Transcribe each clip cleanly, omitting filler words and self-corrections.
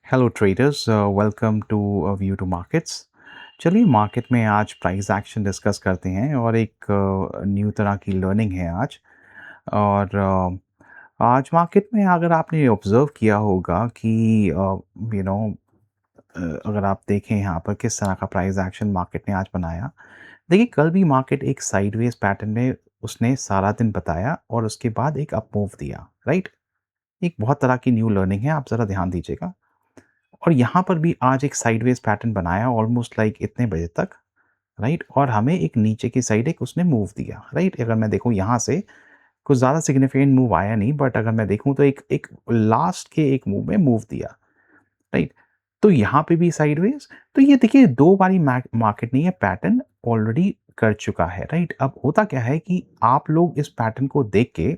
Hello traders, welcome to view to markets. चलिए market में आज प्राइस एक्शन डिस्कस करते हैं और एक न्यू तरह की लर्निंग है आज। और आज मार्केट में अगर आपने ऑब्ज़र्व किया होगा कि यू नो अगर आप देखें यहाँ पर किस तरह का प्राइस एक्शन मार्केट ने आज बनाया। देखिए कल भी मार्केट एक साइडवेज पैटर्न में उसने सारा दिन बताया और उसके बाद एक अप मूव दिया, राइट? एक बहुत तरह की न्यू लर्निंग है, आप ज़रा ध्यान दीजिएगा। और यहाँ पर भी आज एक साइडवेज पैटर्न बनाया ऑलमोस्ट लाइक इतने बजे तक, राइट? और हमें एक नीचे की साइड एक उसने मूव दिया, राइट? अगर मैं देखूँ यहाँ से कुछ ज़्यादा सिग्निफिकेंट मूव आया नहीं, बट अगर मैं देखूँ तो एक एक लास्ट के एक मूव में मूव दिया, राइट? तो यहाँ पे भी साइडवेज। तो ये देखिए 2 बारी मार्केट ने ये पैटर्न ऑलरेडी कर चुका है, राइट? अब होता क्या है कि आप लोग इस पैटर्न को देख के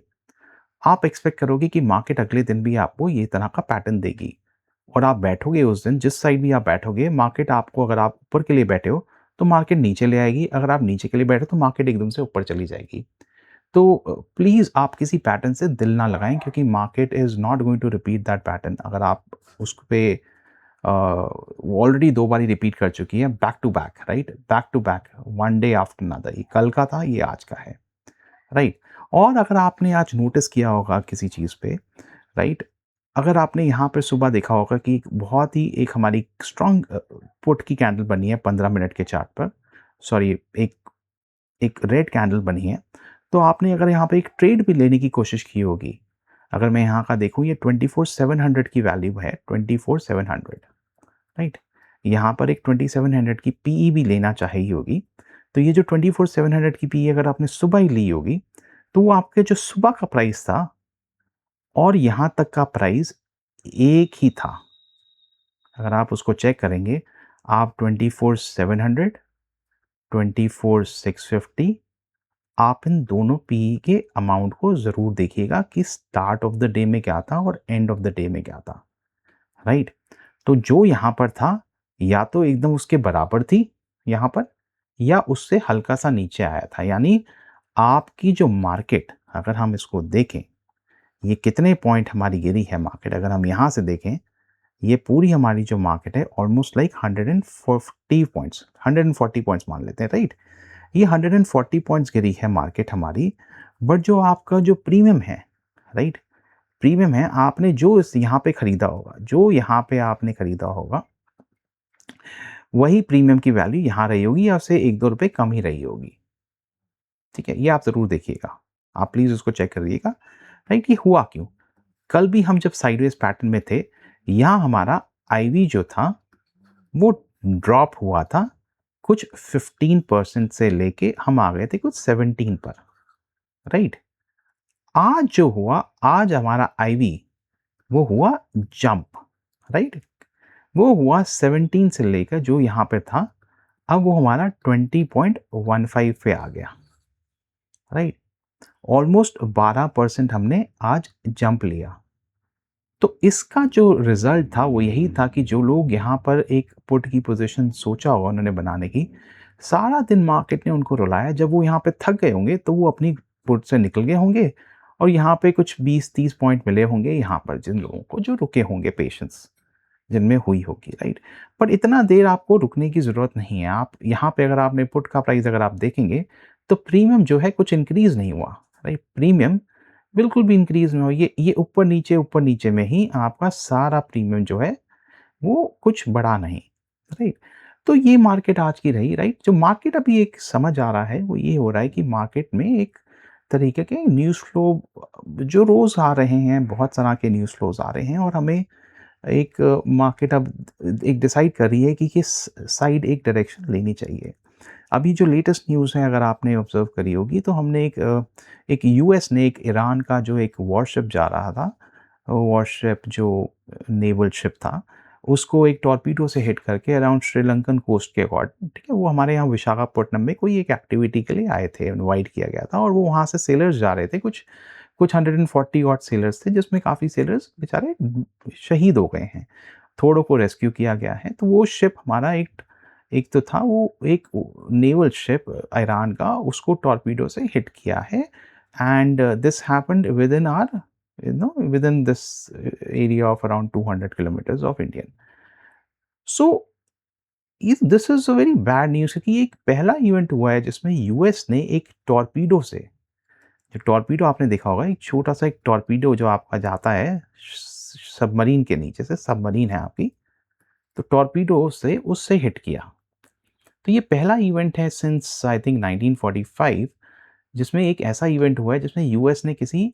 आप एक्सपेक्ट करोगे कि मार्केट अगले दिन भी आपको ये तरह का पैटर्न देगी। और आप बैठोगे उस दिन जिस साइड भी आप बैठोगे, मार्केट आपको, अगर आप ऊपर के लिए बैठे हो तो मार्केट नीचे ले आएगी, अगर आप नीचे के लिए बैठे हो तो मार्केट एकदम से ऊपर चली जाएगी। तो प्लीज़ आप किसी पैटर्न से दिल ना लगाएं, क्योंकि market is not going to repeat that pattern. अगर आप उस पे ऑलरेडी 2 बारी रिपीट कर चुकी है back to back, right? Back to back, one day after another. ये कल का था, ये आज का है, राइट? और अगर आपने आज नोटिस किया होगा किसी चीज़ पे, राइट? अगर आपने यहाँ पे सुबह देखा होगा कि एक बहुत ही एक हमारी स्ट्रॉन्ग पुट की कैंडल बनी है 15 मिनट के चार्ट पर, सॉरी, एक एक रेड कैंडल बनी है। तो आपने अगर यहाँ पे एक ट्रेड भी लेने की कोशिश की होगी, अगर मैं यहाँ का देखूँ, ये 24,700 की वैल्यू है, 24,700, राइट? यहाँ पर एक 2700 की पीई भी लेना चाहिए होगी। तो ये जो 24,700 की पीई अगर आपने सुबह ही ली होगी, तो वो आपके जो सुबह का प्राइस था और यहाँ तक का प्राइस एक ही था। अगर आप उसको चेक करेंगे, आप 24,700, 24,650, आप इन दोनों पीई के अमाउंट को ज़रूर देखिएगा कि स्टार्ट ऑफ द डे में क्या था और एंड ऑफ द डे में क्या था, राइट? तो जो यहाँ पर था, या तो एकदम उसके बराबर थी यहाँ पर, या उससे हल्का-सा नीचे आया था। यानी आपकी जो मार्केट, अगर हम इसको देखें, ये कितने पॉइंट हमारी गिरी है मार्केट, अगर हम यहाँ से देखें, ये पूरी हमारी जो मार्केट है ऑलमोस्ट लाइक 140 पॉइंट्स, 140 पॉइंट्स मान लेते हैं, राइट? ये 140 पॉइंट्स गिरी है मार्केट हमारी। बट जो आपका जो प्रीमियम है, राइट? प्रीमियम है, आपने जो इस यहाँ पे खरीदा होगा, जो यहाँ पे आपने खरीदा होगा, वही प्रीमियम की वैल्यू यहाँ रही होगी या उससे 1-2 रुपए कम ही रही होगी। ठीक है? ये आप ज़रूर देखिएगा। आप प्लीज़ उसको चेक करिएगा, राइट? ये हुआ क्यों? कल भी हम जब साइडवेज पैटर्न में थे, यहाँ हमारा आईवी जो था वो ड्रॉप हुआ था कुछ 15% से लेके हम आ गए थे कुछ 17 पर, राइट? आज जो हुआ, आज हमारा आईवी वो हुआ जंप, राइट? वो हुआ 17 से लेकर जो यहाँ पे था, अब वो हमारा 20.15 पे आ गया, राइट? ऑलमोस्ट 12% हमने आज जंप लिया। तो इसका जो रिज़ल्ट था वो यही था कि जो लोग यहाँ पर एक पुट की पोज़ीशन सोचा होगा उन्होंने बनाने की, सारा दिन मार्केट ने उनको रुलाया। जब वो यहाँ पे थक गए होंगे तो वो अपनी पुट से निकल गए होंगे और यहाँ पे कुछ 20-30 पॉइंट मिले होंगे यहाँ पर जिन लोगों को जो रुके होंगे, पेशेंस जिनमें हुई होगी, राइट? पर इतना देर आपको रुकने की ज़रूरत नहीं है। आप यहाँ पे अगर आपने पुट का प्राइस अगर आप देखेंगे, तो प्रीमियम जो है कुछ इंक्रीज़ नहीं हुआ, राइट? प्रीमियम बिल्कुल भी इंक्रीज़ नहीं हुआ। ये ऊपर नीचे में ही आपका सारा प्रीमियम जो है, वो कुछ बढ़ा नहीं, राइट? तो ये मार्केट आज की रही, राइट? जो मार्केट अभी एक समझ आ रहा है, वो ये हो रहा है कि मार्केट में एक तरीके के न्यूज़ फ्लो जो रोज़ आ रहे हैं, बहुत तरह के न्यूज़ फ्लोज़ आ रहे हैं और हमें एक मार्केट अब एक डिसाइड कर रही है कि किस साइड एक डायरेक्शन लेनी चाहिए। अभी जो लेटेस्ट न्यूज़ है, अगर आपने ऑब्ज़र्व करी होगी, तो हमने एक यूएस ने एक ईरान का जो एक वॉरशिप जा रहा था, वॉरशिप जो नेवल शिप था, उसको एक टॉर्पीडो से हिट करके अराउंड श्रीलंकन कोस्ट के अकॉर्डिंग, ठीक है? वो हमारे यहाँ विशाखापट्टनम में कोई एक एक्टिविटी के लिए आए थे, इनवाइट किया गया था और वो वहाँ से सेलर्स जा रहे थे, कुछ कुछ 140 ऑड सेलर्स थे, जिसमें काफ़ी सेलर्स बेचारे शहीद हो गए हैं। थोड़ों को रेस्क्यू किया गया है। तो वो शिप हमारा एक एक तो था, वो एक नेवल शिप ईरान का, उसको टॉर्पीडो से हिट किया है and this happened within hour within this area of around 200 kilometers of Indian. So this is a very bad news, क्योंकि ये एक पहला इवेंट हुआ है जिसमें यूएस ने एक टॉर्पीडो से, जो टॉर्पीडो आपने देखा होगा, एक छोटा सा एक टॉर्पीडो जो आपका जाता है सबमरीन के नीचे से, सबमरीन है आपकी, तो टॉर्पीडो से उससे हिट किया। तो ये पहला इवेंट है सिंस आई थिंक 1945 जिसमें एक ऐसा इवेंट हुआ है जिसमें यूएस ने किसी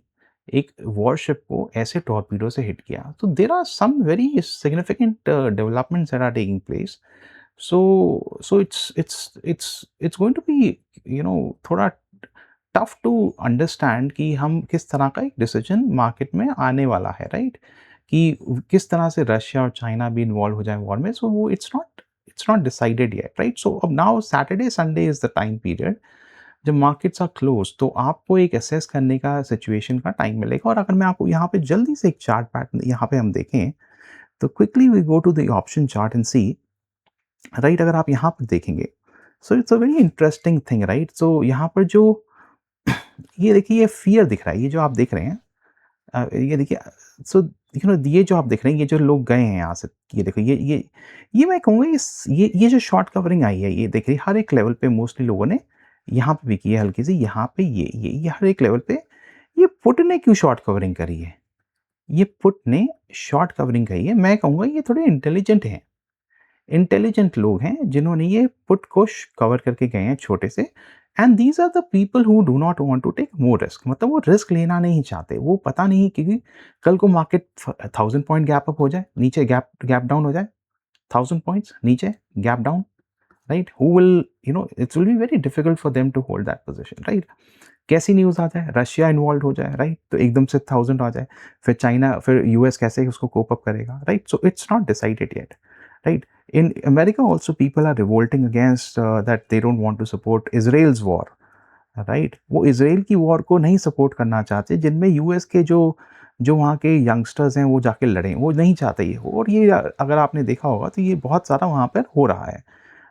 एक वॉरशिप को ऐसे टॉर्पीडो से हिट किया। तो there are some very significant developments that are taking place. So it's going to be, थोड़ा टफ टू अंडरस्टैंड कि हम किस तरह का एक डिसीजन मार्केट में आने वाला है, राइट? कि किस तरह से रशिया और चाइना भी इन्वॉल्व हो जाए वॉर में। सो वो it's not decided yet, right? So अब now Saturday Sunday is the time period जब मार्केट्स आर क्लोज, तो आपको एक असेस करने का सिचुएशन का टाइम मिलेगा। और अगर मैं आपको यहाँ पे जल्दी से एक चार्ट पैटर्न यहाँ पे हम देखें, तो quickly we go to the option chart and see, right? अगर आप यहाँ पर देखेंगे, so it's a very interesting thing, right? So यहाँ पर जो ये देखिए, ये फियर दिख रहा है, ये जो आप देख रहे हैं, ये देखिए। सो ये जो आप देख रहे हैं, ये जो लोग गए हैं यहाँ से, ये देखो, ये मैं कहूँगा, ये जो शॉर्ट कवरिंग आई है, ये देखिए हर एक लेवल पे मोस्टली लोगों ने यहाँ पे भी की है हल्की सी, यहाँ पे ये हर एक लेवल पे। ये पुट ने क्यों शॉर्ट कवरिंग करी है? ये पुट ने शॉर्ट कवरिंग करी है, मैं कहूँगा ये थोड़े इंटेलिजेंट हैं, इंटेलिजेंट लोग हैं जिन्होंने ये पुट को कवर करके गए हैं छोटे से। And these are the people who do not want to take more risk, मतलब वो रिस्क लेना नहीं चाहते। वो पता नहीं क्योंकि कल को मार्केट 1000 पॉइंट गैप अप हो जाए, नीचे गैप गैप डाउन हो जाए, 1000 पॉइंट्स नीचे gap down, right? Who will, it's will be very difficult for them to hold that position, right? कैसी न्यूज़ आ जाए, रशिया इन्वॉल्व हो जाए, राइट? तो एकदम से 1000 आ जाए, फिर चाइना, फिर यूएस कैसे उसको कोप अप करेगा, right? So it's not decided yet, right? In America also people are revolting against that they don't want to support Israel's war, right? वो इसराइल की वॉर को नहीं सपोर्ट करना चाहते, जिनमें यूएस के जो जो वहाँ के यंगस्टर्स हैं वो जाके लड़ें, वो नहीं चाहते ये हो। और ये अगर आपने देखा होगा तो ये बहुत सारा वहाँ पर हो रहा है,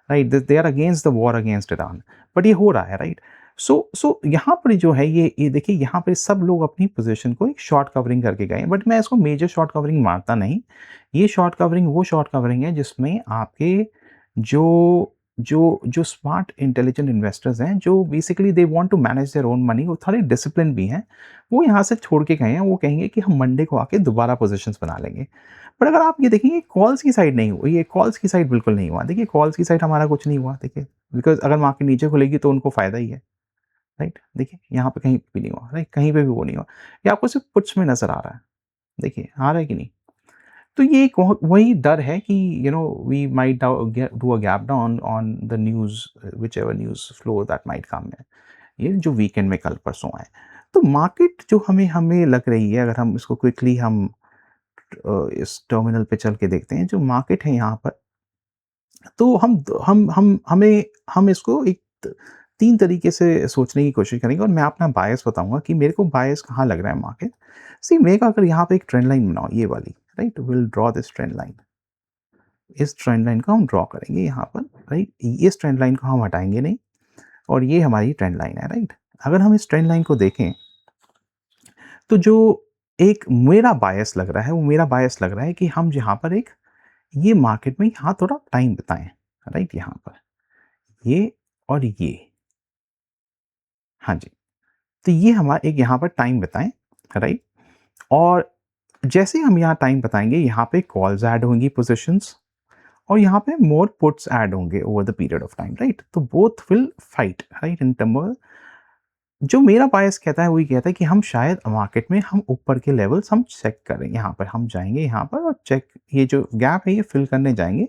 right? They are against the war against Iran, but ये हो रहा है, राइट? सो यहाँ पर जो है, ये देखिए, यहाँ पे सब लोग अपनी पोजीशन को एक शॉर्ट कवरिंग करके गए हैं, बट मैं इसको मेजर शॉर्ट कवरिंग मानता नहीं। ये शॉर्ट कवरिंग वो शॉर्ट कवरिंग है जिसमें आपके जो जो जो स्मार्ट इंटेलिजेंट इन्वेस्टर्स हैं, जो basically they want to manage their own money, वो थोड़े डिसिप्लिन भी हैं, वो यहाँ से छोड़ के गए हैं। वो कहेंगे कि हम मंडे को आके दोबारा पोजीशंस बना लेंगे। बट अगर आप ये देखेंगे, कॉल्स की साइड नहीं हुआ, ये कॉल्स की साइड बिल्कुल नहीं हुआ। देखिए, कॉल्स की साइड हमारा कुछ नहीं हुआ, देखिए, बिकॉज़ अगर मार्केट नीचे खुलेगी तो उनको फ़ायदा ही है, राइट? देखिए, यहाँ पे कहीं भी नहीं हुआ, राइट? कहीं पे भी वो नहीं हुआ। ये आपको सिर्फ़ पुट्स में नज़र आ रहा है। देखिए, आ रहा है कि नहीं? तो ये एक वही डर है कि we might do a gap down on the news, whichever news flow that might come है। ये जो वीकेंड में कल परसों आए। तो मार्केट जो हमें हमें लग रही है, अगर हम इसको क्विकली हम इस टर्मिनल पे चल के देखते हैं, जो मार्केट है यहाँ पर, तो हम इसको एक 3 तरीके से सोचने की कोशिश करेंगे, और मैं अपना बायस बताऊँगा कि मेरे को बायस कहाँ लग रहा है मार्केट। सी, मेरे को अगर यहाँ पे एक ट्रेंड लाइन बनाओ, ये वाली, right? Will draw this trend line. इस ट्रेंड लाइन को हम ड्रॉ करेंगे यहाँ पर, राइट? इस ट्रेंड लाइन को हम हटाएँगे नहीं, और ये हमारी ट्रेंड लाइन है, राइट? अगर हम इस ट्रेंड लाइन को देखें, तो जो एक मेरा बायस लग रहा है, वो मेरा बायस लग रहा है कि हम यहाँ पर एक, ये मार्केट में यहाँ थोड़ा टाइम बिताएँ, राइट? यहाँ पर ये और ये, हाँ जी। तो ये हमारा एक यहाँ पर टाइम बिताएँ, राइट? और जैसे हम यहाँ टाइम बताएँगे, यहाँ पे कॉल्स ऐड होंगी, पोज़ीशंस, और यहाँ पे मोर पुट्स ऐड होंगे over the period of time, right? तो both will fight, right? In term, जो मेरा बायस कहता है वही कहता है कि हम शायद मार्केट में हम ऊपर के लेवल्स हम चेक करें, यहाँ पर हम जाएँगे यहाँ पर और चेक, ये जो गैप है ये फिल करने जाएँगे।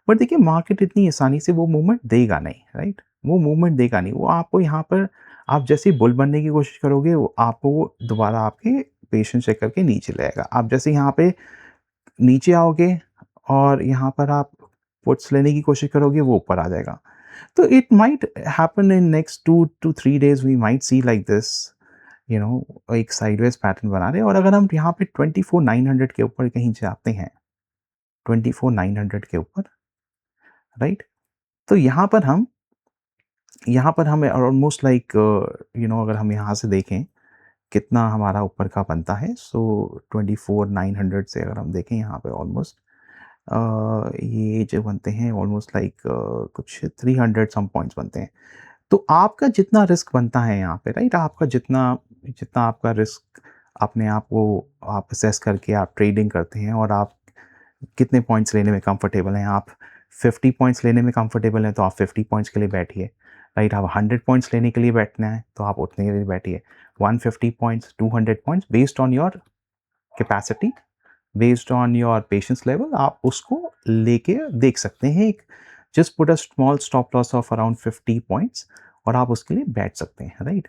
बट देखिए, मार्केट इतनी आसानी से वो मूवमेंट देगा नहीं, राइट? वो मूवमेंट देगा नहीं। वो आपको यहाँ पर, आप जैसे ही बुल बनने की कोशिश करोगे, वो आपको वो दोबारा आपके पेशेंस चेक करके नीचे लाएगा। आप जैसे यहाँ पे नीचे आओगे और यहाँ पर आप पुट्स लेने की कोशिश करोगे, वो ऊपर आ जाएगा। तो it might happen in next 2 to 3 days, we might see like this, एक साइडवेज पैटर्न बना रहे हैं। और अगर हम यहाँ पे 24,900 के ऊपर कहीं जाते हैं, 24,900 के ऊपर, राइट? तो यहाँ पर हम ऑलमोस्ट लाइक, अगर हम यहाँ से देखें कितना हमारा ऊपर का बनता है। सो 24,900 से अगर हम देखें यहाँ पे ऑलमोस्ट ये जो बनते हैं ऑलमोस्ट लाइक कुछ 300 सम पॉइंट्स बनते हैं। तो आपका जितना रिस्क बनता है यहाँ पे, राइट, आपका जितना जितना आपका रिस्क अपने आप को आप असेस करके आप ट्रेडिंग करते हैं और आप कितने पॉइंट्स लेने में कंफर्टेबल हैं। आप 50 पॉइंट्स लेने में कंफर्टेबल हैं तो आप 50 पॉइंट्स के लिए बैठिए, राइट। आप 100 पॉइंट्स लेने के लिए बैठना है तो आप उतने के लिए बैठिए। 150 points, 200 points, based on your capacity, based on your patience level, आप उसको लेके देख सकते हैं। एक just put a small stop loss of around 50 points और आप उसके लिए बैठ सकते हैं, राइट।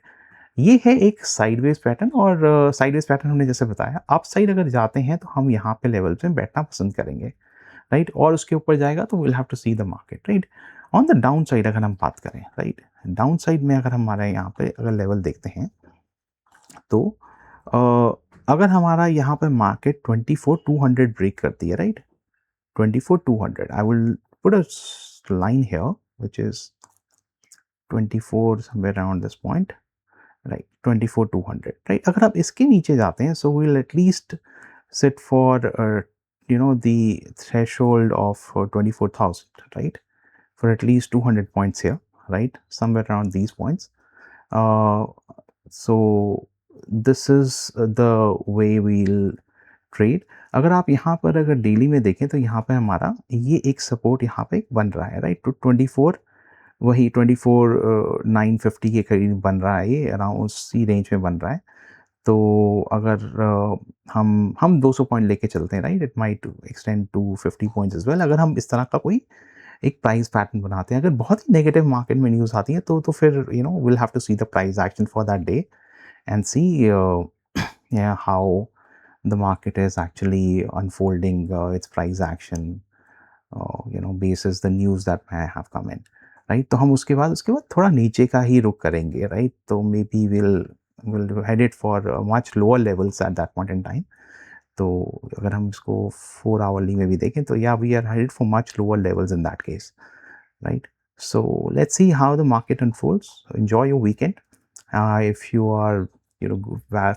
ये है एक साइडवेज पैटर्न। और साइडवेज पैटर्न हमने जैसे बताया, अप साइड अगर जाते हैं तो हम यहाँ पे लेवल पे बैठना पसंद करेंगे, राइट। और उसके ऊपर जाएगा तो will have to see the market, right. On the down side अगर हम बात करें, राइट, डाउन साइड में अगर हमारे यहाँ पे अगर लेवल देखते हैं तो अगर हमारा यहाँ पे मार्केट 24,200 ब्रेक करती है, right, 24,200, I will put a line here which is 24 somewhere around this point, right, 24,200, right। अगर आप इसके नीचे जाते हैं so we'll at least sit for the threshold of 24,000, right, for at least 200 points here, right, somewhere around these points. uh, so this is the way we'll trade. अगर आप यहाँ पर अगर डेली में देखें तो यहाँ पे हमारा ये एक सपोर्ट यहाँ पे बन रहा है, राइट। तो 24 वही 24,950 के करीब बन रहा है, ये अराउंड उसी रेंज में बन रहा है। तो अगर हम 200 पॉइंट लेके चलते हैं, right, it might extend to 50 points as well. अगर हम इस तरह का कोई एक प्राइस पैटर्न बनाते हैं, अगर बहुत ही नेगेटिव मार्केट में न्यूज़ आती है तो फिर will have to see the price action for that day and see how the market is actually unfolding its price action, basis the news that may have come in, right। तो हम उसके बाद थोड़ा नीचे का ही रुख करेंगे, right। तो maybe we'll head it for much lower levels at that point in time। तो अगर हम इसको 4 hourly में भी देखें तो yeah, we are headed for much lower levels in that case, right। So let's see how the market unfolds. Enjoy your weekend. If you are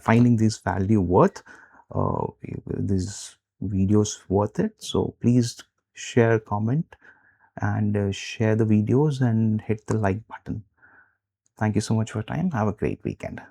finding this value worth, these videos worth it, so please share, comment, and share the videos and hit the like button. Thank you so much for your time. Have a great weekend.